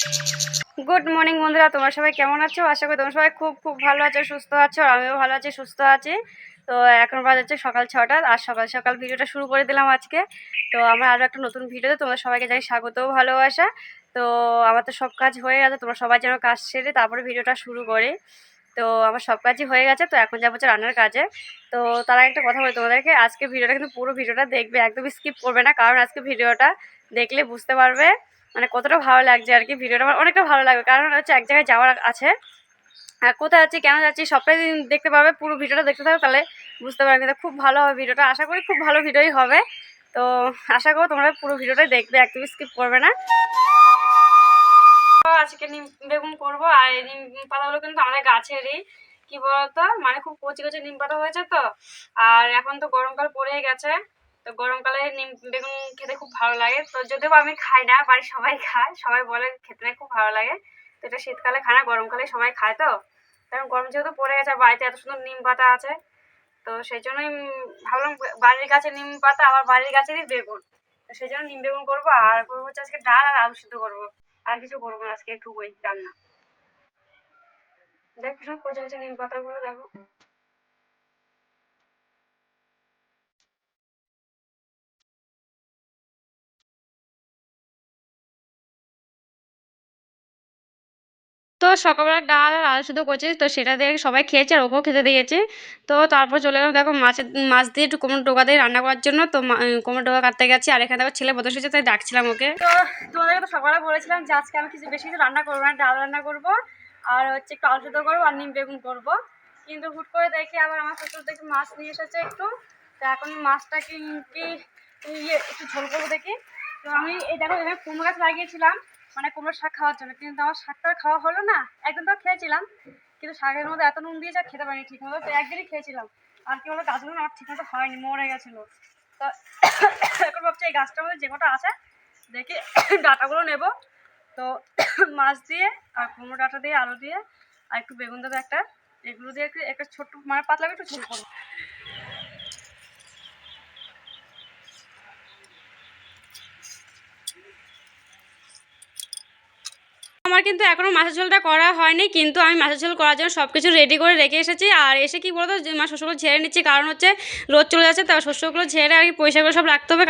Good morning বন্ধুরা, তোমরা সবাই কেমন আছো? আশা করি তোমরা সবাই খুব খুব ভালো আছো, সুস্থ আছো। আর আমিও ভালো আছি, সুস্থ আছি। তো এখন বাজছে সকাল 6টা, আর সকাল সকাল ভিডিওটা শুরু করে দিলাম আজকে। তো আমরা আরও একটা নতুন ভিডিওতে তোমাদের সবাইকে জানি স্বাগত, ভালোবাসা। তো আমার তো সব কাজ হয়ে গেছে, তোমরা সবাই যেন কাজ সেরে তারপরে ভিডিওটা শুরু করি। তো আমার সব কাজই হয়ে গেছে, তো এখন যাবো হচ্ছে রান্নার কাজে। তো তার আগে একটা কথা বলি তোমাদেরকে, আজকে ভিডিওটা কিন্তু পুরো ভিডিওটা দেখবে, একদম স্কিপ করবে না, কারণ আজকে ভিডিওটা দেখলে বুঝতে পারবে মানে কতটা ভালো লাগছে আর কি। ভিডিওটা আমার অনেকটা ভালো লাগবে, কারণ হচ্ছে এক জায়গায় যাওয়ার আছে, আর কোথায় যাচ্ছি, কেন যাচ্ছি, সবটাই দেখতে পাবে। পুরো ভিডিওটা দেখতে থাকো, তাহলে বুঝতে পারবে। কিন্তু খুব ভালো হবে ভিডিওটা, আশা করি খুব ভালো ভিডিওই হবে। তো আশা করো তোমরা পুরো ভিডিওটাই দেখবে, একদম স্কিপ করবে না। আজকে নিম বেগুন করবো, আর এই নিম পাতাগুলো কিন্তু আমাদের গাছেরই। কি বলতো, মানে খুব কচি কচি নিম পাতা হয়েছে তো। আর এখন তো গরমকাল পড়ে গেছে, তো গরমকালে নিম বেগুন খেতে খুব ভালো লাগে। তো যদিও আমি খাই না, বাড়ির সবাই খায়, সবাই বলে খেতে খুব ভালো লাগে। তো এটা শীতকালে খায় না, গরমকালে সবাই খায়। তো কারণ গরম যেহেতু পড়ে গেছে, বাড়িতে এত সুন্দর নিম পাতা আছে, তো সেই জন্যই ভাবলাম বাড়ির গাছে নিম পাতা, আবার বাড়ির গাছেরই বেগুন, তো সেই জন্য নিম বেগুন করবো। আর করবো হচ্ছে আজকে ডাল আর আলু সিদ্ধ করবো, আর কিছু করবো না আজকে, একটু ওই রান্না। দেখো সব কচি কচি নিম পাতাগুলো দেখো। তো সকালবেলা ডাল আর আলু সিদ্ধ করছি, তো সেটা দিয়ে সবাই খেয়েছে, আর ওকেও খেতে দিয়েছে। তো তারপর চলে গেলাম দেখো মাছ দিয়ে একটু কুমড়ো টোকা দিয়ে রান্না করার জন্য। তো কুমড়ো টোকা কাটতে গেছি, আর এখানে দেখো ছেলে বদল এসেছে, তাই ডাকছিলাম ওকে। তো তোমাদেরকে তো সকালে বলেছিলাম যে আজকে আমি বেশি কিছু রান্না করবো না, ডাল রান্না করবো, আর হচ্ছে একটু আলু সিদ্ধ করবো, আর নিম বেগুন করবো। কিন্তু হুট করে দেখি আবার আমার শ্বশুর দেখি মাছ নিয়ে এসেছে একটু। তো এখন মাছটা কি একটু ঝোল করবো দেখি। তো আমি এই দেখো এখানে কুমড়ো গাছ লাগিয়েছিলাম, মানে কুমড়োর শাক খাওয়ার জন্য, কিন্তু আমার শাকটা খাওয়া হলো না। একদিন তো খেয়েছিলাম, কিন্তু শাকের মধ্যে এত নুন দিয়েছে খেতে পারিনি ঠিক মতো। তো একদিনই খেয়েছিলাম, আর কি হলো, গাছগুলো আমার ঠিক মতো হয়নি, মরে গেছিলো। তো এখন ভাবছি এই গাছটার মধ্যে যে কটা আছে দেখি ডাঁটাগুলো নেব। তো মাছ দিয়ে আর কুমড়ো ডাঁটা দিয়ে আলু দিয়ে আর একটু বেগুন দেবো একটা, এগুলো দিয়ে একটা ছোট্ট মানে পাতলা একটু ঝোল করবো। আমার কিন্তু এখনো মাছের ঝোলটা করা হয়নি, কিন্তু আমি মাছের ঝোল করার জন্য সব কিছু রেডি করে রেখে এসেছি। আর এসে কি বলতো, যে মা শস্যগুলো ঝেড়ে নিচ্ছি, কারণ হচ্ছে রোদ চলে যাচ্ছে, তার শস্যগুলো ঝেড়ে আর কি পয়সা করে সব রাখতে হবে।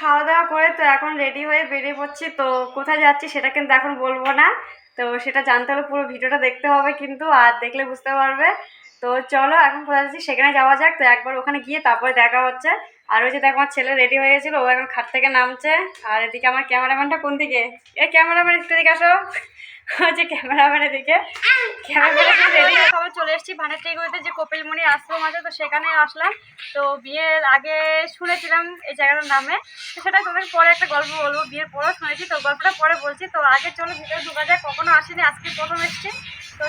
খাওয়া দাওয়া করে তো এখন রেডি হয়ে বেরিয়ে পড়ছি। তো কোথায় যাচ্ছি সেটা কিন্তু এখন বলবো না, তো সেটা জানতে হলে পুরো ভিডিওটা দেখতে হবে কিন্তু, আর দেখলে বুঝতে পারবে। তো চলো এখন কোথায় যাচ্ছি সেখানে যাওয়া যাক। তো একবার ওখানে গিয়ে তারপরে দেখা হচ্ছে। আর ওই যে দেখো আমার ছেলে রেডি হয়ে গেছিলো, ও এখন খাট থেকে নামছে। আর এদিকে আমার ক্যামেরাম্যানটা কোন দিকে, এ ক্যামেরাম্যান একটু দিকে আসো, হচ্ছে ক্যামেরাম্যানের দিকে। ক্যামেরাম্যান রেডি হয়ে আবার চলে এসেছি ভানের টেগুড়িতে, যে কপিলমণি আশ্রম আছে, তো সেখানে আসলাম। তো বিয়ের আগে শুনেছিলাম এই জায়গাটার নামে, তো সেটা তোমাদের পরে একটা গল্প বলবো, বিয়ের পরেও শুনেছি, তো গল্পটা পরে বলছি। তো আগে চলো ভিতরে ঢোকা যায়, কখনো আসিনি, আজকে প্রথম এসেছি। তো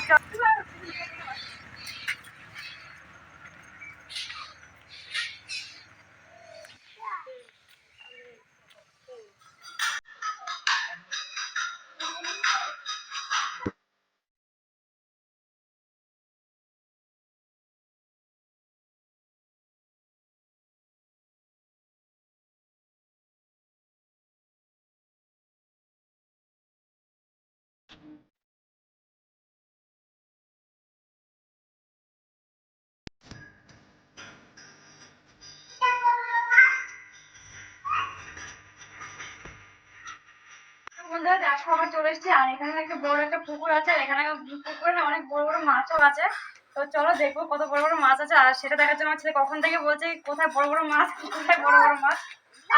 বন্ধুরা দেখো আমার চলে এসেছি, আর এখানে একটা বড় একটা পুকুর আছে, আর এখানে পুকুরে না অনেক বড় বড় মাছও আছে। তো চলো দেখবো কত বড় বড় মাছ আছে, আর সেটা দেখার জন্য আমার ছেলে কখন থেকে বলছে কোথায় বড় বড় মাছ, কোথায় বড় বড় মাছ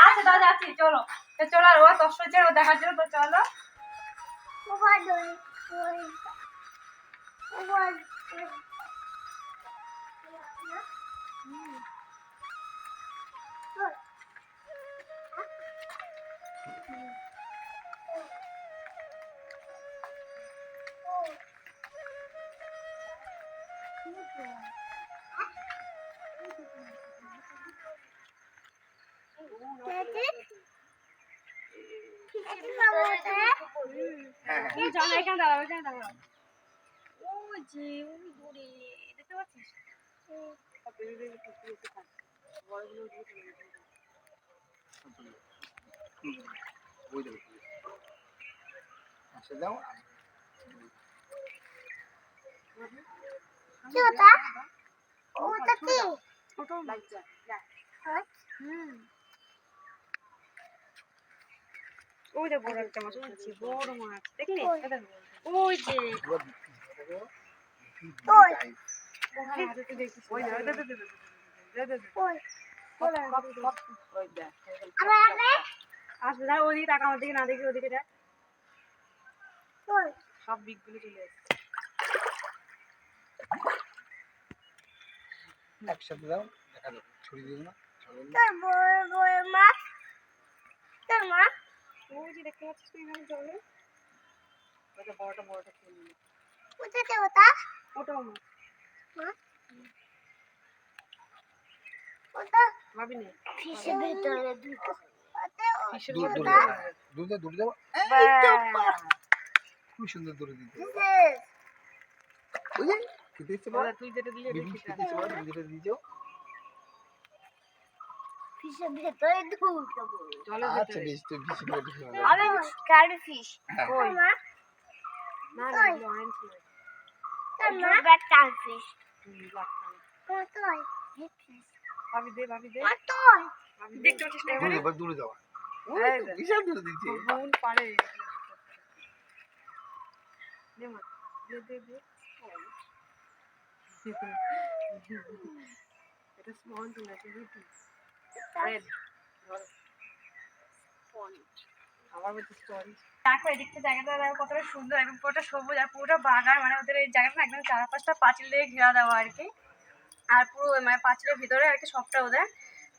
আছে। তা যাচ্ছি চলো। তো চলো, আর ও তসছে ও দেখার জন্য। তো চলো। তুমি জানো এখানে দাঁড়াও, এখানে দাঁড়াও। ওই যে ওই দূরে দেখতে পাচ্ছিস? ওই যে বড় একটা মাছ, ওই যে বড় মাছ দেখলি? ওই যে আসবে না, ওদিকে টাকা আমার দিকে না দেখি, ওদিকে দেখ সব বিগগুলো চলে আসছে। একসাথে দাও, দেখা যাবে ছড়িয়ে দিও না। ওই যে দেখতে পাচ্ছিস না এখানে জলে, ওটা বড়টা খেয়ে নিল। ওটাও মাছ ভাবি নেই ফিশের ভিতরে দূরে যাবো, খুব সুন্দর দূরে দিতে। ওই যে খেতে ইচ্ছে করে, তুই যেটা দিলে বিবি খেতে ইচ্ছে করে, তুমি যেটা দিয়ে যাও। ফিশের ভেতরে ঢুকবো। আচ্ছা বেশ, তুই বেশি করে দিতে হবে। আরে কারি ফিশ কই মা না না এগুলো অরেঞ্জ মাছ। মা ব্যাট কারি ফিশ কতই ফিশ ভাবি দে ভাবি দে কতই দেখতে পাচ্ছিস না দূরে, এবার দূরে যাওয়া। এই দেখ। বিশাল দূরে দিচ্ছে। বোন পারে দে মা দে দে দে এটা স্মল টু না রুটি রেড আমার মধ্যে স্টোরি দেখো এদিকটা জায়গাটা দেখো কতটা সুন্দর, একদম পুরোটা সবুজ আর পুরোটা বাগান, মানে ওদের এই জায়গাটা একদম 4-5টা পাঁচিল দিয়ে ঘেরা দেওয়া আর কি। আর পুরো মানে পাঁচিলের ভিতরে আর কি সবটা ওদের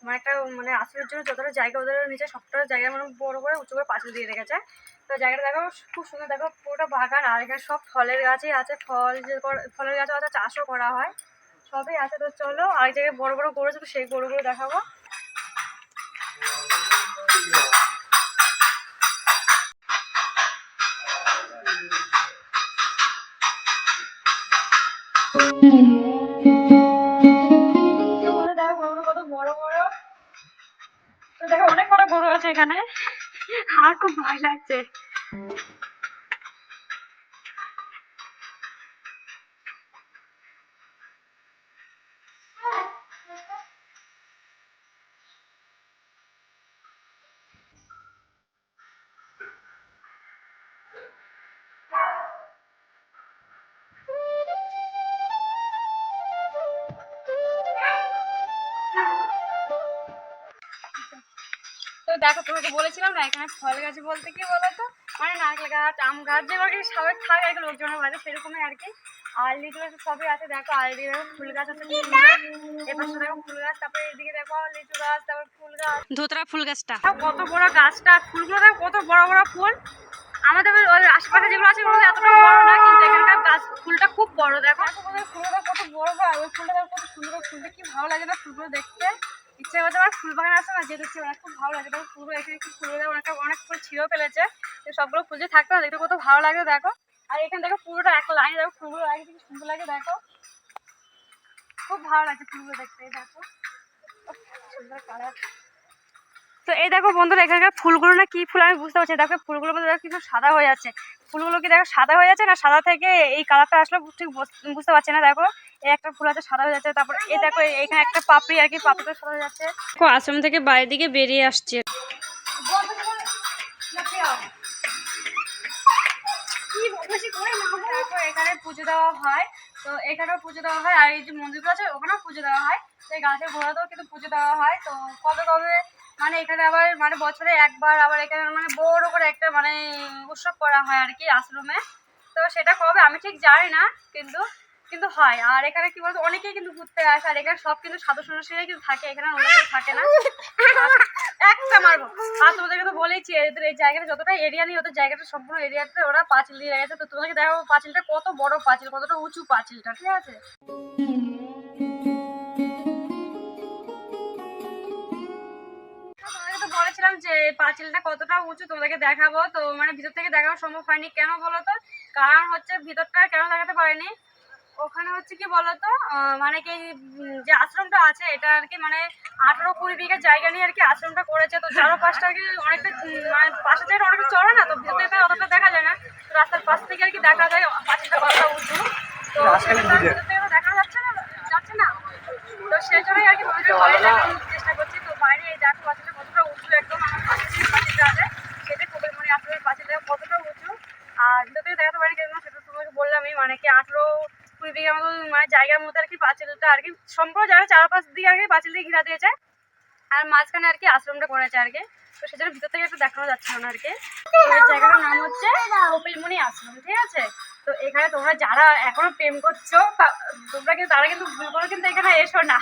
মানে একটা মানে আশ্রয়ের জন্য যতটা জায়গা ওদের নিচে সবটা জায়গা মানে বড় করে উঁচু করে পাঁচিল দিয়ে রেখেছে। তো জায়গাটা দেখো খুব সুন্দর, দেখো পুরোটা বাগান আর এখানে সব ফলের গাছই আছে, ফলের গাছও আছে, চাষও করা হয়, সবই আছে। তো চলো আর জায়গায় বড় বড় গরু আছে, তো সেই গরুগুলো দেখাবো। দেখো গরুগুলো কত বড় বড়, তো দেখো অনেক বড় গরু আছে এখানে, আর খুব ভয় লাগছে। তো দেখো তোমাকে বলেছিলাম না এখানে ফল গাছ বলতে কি বলতো, মানে নারকেল গাছ, আম গাছ, যেগুলো কি স্বাভাবিক থাকে আর কি লোকজনের বাড়িতে সেরকমই আর কি। আর লিচু গাছ সবই আছে, দেখো আর এদিকে দেখো ফুল গাছ আছে, এপাশে দেখো ফুল গাছ, তারপরে এদিকে দেখো লিচু গাছ, তারপর ফুল গাছ, ধোতরা ফুল গাছটা কত বড় গাছটা, ফুলগুলো দেখো কত বড় বড় ফুল। আমাদের ওই আশেপাশে যেগুলো আছে ওগুলো এতটা বড় না, কিন্তু এখানকার গাছ ফুলটা খুব বড়, দেখো ফুলটা কত বড় বড়, ওই ফুলটা দেখো কত সুন্দর, ফুলটা কি ভালো লাগে না ফুলগুলো দেখতে, ইচ্ছে করছে আমার ফুল বাগান আছে না যেতে ইচ্ছে করে, খুব ভালো লাগে। দেখো ফুলগুলো এখানে কি ফুলগুলো অনেক ফুল ছিঁড়েও ফেলেছে, তো সবগুলো ফুল যে থাকতে দেখতে কত ভালো লাগে দেখো। আর এখানে দেখো পুরোটা এক লাইন, দেখো ফুলগুলো লাগে কি সুন্দর লাগে, দেখো খুব ভালো লাগছে ফুলগুলো দেখতে, দেখো সুন্দর কালার। তো এই দেখো বন্ধুরা এখানকার ফুলগুলো না কি ফুল আমি বুঝতে পারছি, দেখো ফুলগুলোর মধ্যে দেখো কিন্তু সাদা হয়ে যাচ্ছে, ফুলগুলো কি দেখো সাদা হয়ে যাচ্ছে না সাদা থেকে এই কালারটা আসলে ঠিক বুঝতে পারছি না। দেখো এই একটা ফুল আছে সাদা হয়ে যাচ্ছে, তারপর এই দেখো এখানে একটা পাপড়ি আর কি, পাপড়িটা সাদা হয়ে যাচ্ছে। আশ্রম থেকে বাইরের দিকে বেরিয়ে আসছে, এখানে পুজো দেওয়া হয়, তো এখানেও পুজো দেওয়া হয়, আর এই যে মন্দিরগুলো আছে ওখানেও পুজো দেওয়া হয়, তো এই গাছের গোড়াতেও কিন্তু পুজো দেওয়া হয়। তো কবে কবে মানে এখানে আবার মানে বছরে একবার আবার এখানে মানে বড় করে একটা মানে উৎসব করা হয় আর কি আশ্রমে, তো সেটা কবে আমি ঠিক জানি না, কিন্তু কিন্তু হয়। আর এখানে কি বলতো অনেকেই কিন্তু ঘুরতে আসে, আর এখানে সব কিন্তু সাধু সন্ন্যাসীরাই কিন্তু থাকে, এখানে অন্য কেউ থাকে না। একটা মারবো, আর তোমাদেরকে তো বলেইছি এদের এই জায়গাটা যতটা এরিয়া নিয়ে ওদের জায়গাটা সম্পূর্ণ এরিয়াতে ওরা পাঁচিল দিয়ে রেখেছে। তো তোমাদেরকে দেখো পাঁচিলটা কত বড় পাঁচিল, কতটা উঁচু পাঁচিলটা, ঠিক আছে। তোমাদেরকে তো বলেছিলাম ভাবছিলাম যে পাঁচিলটা কতটা উঁচু তোমাদেরকে দেখাবো, তো মানে ভিতর থেকে দেখানো সম্ভব হয়নি। কেন বলো তো, কারণ হচ্ছে ভিতরটা কেন দেখাতে পারিনি, ওখানে হচ্ছে কি বলতো, মানে কি যে আশ্রমটা আছে এটা আর কি মানে 18-20 বিঘা জায়গা নিয়ে আর কি আশ্রমটা করেছে। তো চারপাশটা আর কি অনেকটা মানে পাশের জায়গাটা অনেকটা চড়া না, তো ভিতর থেকে অতটা দেখা যায় না। তো রাস্তার পাশ থেকে আর কি দেখা যায় পাঁচিলটা কতটা উঁচু, তো সেটা তো আর ভিতর থেকে তো দেখা যাচ্ছে না। তো সেই জন্যই আর কি তোমাদের বাইরে দেখানোর চেষ্টা করছি। তো বাইরে এই দেখো পাঁচিলটা কতটা উঁচু, একদম আমার পাশে যে পাঁচিলটা আছে সেটা কপিলমুনি আশ্রমের পাঁচিলটা কতটা উঁচু। আর ভিতর থেকে দেখাতে পারি কেন সেটা তোমাকে বললামই, মানে কি 18-20 বিঘা মতো মানে জায়গার মধ্যে আর কি পাঁচিলটা আর কি সম্পূর্ণ জায়গা চারপাশ দিকে আর কি পাঁচিল দিয়ে ঘিরা দিয়েছে, আর মাঝখানে আর কি আশ্রমটা করেছে আর কি। তো সেজন্য ভিতর থেকে একটু দেখানো যাচ্ছে না আর কি। তো এই জায়গাটার নাম হচ্ছে কপিলমুনি আশ্রম, ঠিক আছে। তো এখানে তোমরা যারা এখনো প্রেম করছো তোমরা কিন্তু তারা কিন্তু ভুল করে কিন্তু এখানে এসো না।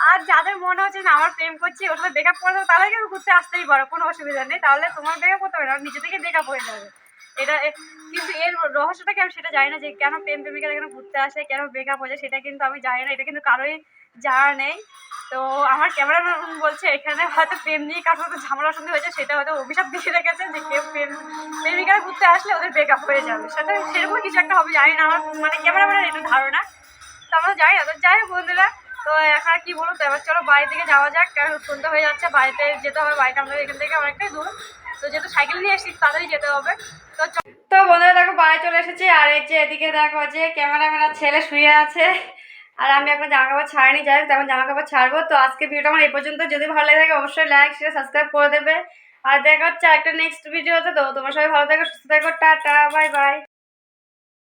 আর যাদের মনে হচ্ছে না আমার প্রেম করছি ওর সাথে ব্রেকআপ করে দেবো, তাহলে কিন্তু ঘুরতে আসতেই পারো, কোনো অসুবিধা নেই। তাহলে তোমার ব্রেকআপ করতে হবে না, নিজে থেকে ব্রেকআপ হয়ে যাবে। কিন্তু এর রহস্যটা কি আমি সেটা জানি না, যে কেন প্রেম প্রেমিকা এখানে ঘুরতে আসে, কেন ব্রেকআপ হয়ে যায় সেটা কিন্তু আমি জানি না, এটা কিন্তু কারোই জানা নেই। তো আমার ক্যামেরাম্যান বলছে এখানে হয়তো প্রেম নিয়ে কারোর সাথে ঝামেলা অশান্তি হয়েছে, সেটা হয়তো অভিশাপ দিয়ে রেখেছে যে কেউ প্রেমিকারা ঘুরতে আসলে ওদের ব্রেকআপ হয়ে যাবে, সেটা সেরকম কিছু একটা হবে, জানি না। আমার মানে ক্যামেরাম্যানের এটা ধারণা, তো আমরা যাই না। তো যাই হোক বন্ধুরা, তো এখন আর কি বলুন, তো এবার চলো বাড়ির দিকে যাওয়া যাক, কারণ সন্ধ্যা হয়ে যাচ্ছে, বাড়িতে যেতে হবে। বাড়িটা আমাদের এখান থেকে অনেকটাই দূর, তো যেহেতু সাইকেল নিয়ে এসেছি তাড়াতাড়ি যেতে হবে। তো বন্ধুরা দেখো বাড়ি চলে এসেছি, আর এই যে এদিকে দেখো যে ক্যামেরাম্যানের ছেলে শুয়ে আছে, আর আমি এখন জামা কাপড় ছাড়িনি, যাই হোক তখন জামা কাপড় ছাড়বো। তো আজকে ভিডিওটা আমার এই পর্যন্ত, যদি ভালো লাগে থাকে অবশ্যই লাইক শেয়ার সাবস্ক্রাইব করে দেবে, আর দেখা হচ্ছে একটা নেক্সট ভিডিওতে। তো তোমার সবাই ভালো থাকো, সুস্থ থাকো, টাটা বাই বাই।